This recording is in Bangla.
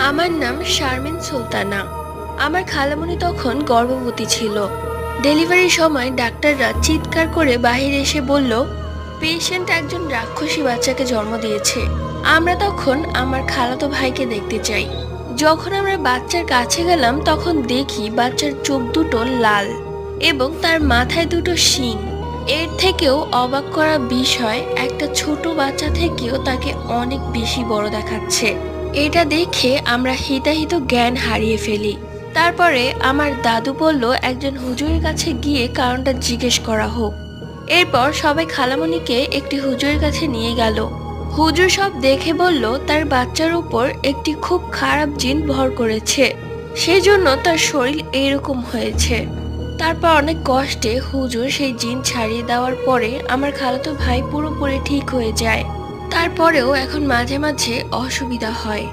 আমার নাম শারমিন সুলতানা। আমার খালামণি তখন গর্ভবতী ছিল। ডেলিভারির সময় ডাক্তাররা চিৎকার করে বাইরে এসে বলল, পেশেন্ট একজন রাক্ষসী বাচ্চাকে জন্ম দিয়েছে। আমরা তখন আমার খালাতো ভাইকে দেখতে চাই। যখন আমরা বাচ্চার কাছে গেলাম তখন দেখি বাচ্চার চোখ দুটো লাল এবং তার মাথায় দুটো শিং। এর থেকেও অবাক করা বিষয়, একটা ছোট বাচ্চা থেকেও তাকে অনেক বেশি বড় দেখাচ্ছে। এটা দেখে আমরা হিতাহিত জ্ঞান হারিয়ে ফেলি। তারপরে আমার দাদু বলল একজন হুজুরের কাছে গিয়ে কারণটা জিজ্ঞেস করা হোক। এরপর সবাই খালামণিকে একটি হুজুরের কাছে নিয়ে গেল। হুজুর সব দেখে বলল তার বাচ্চার উপর একটি খুব খারাপ জিন ভর করেছে, সেজন্য তার শরীর এরকম হয়েছে। তারপর অনেক কষ্টে হুজুর সেই জিন ছাড়িয়ে দেওয়ার পরে আমার খালাতো ভাই পুরোপুরি ঠিক হয়ে যায়। তারপরেও এখন মাঝে মাঝে অসুবিধা হয়।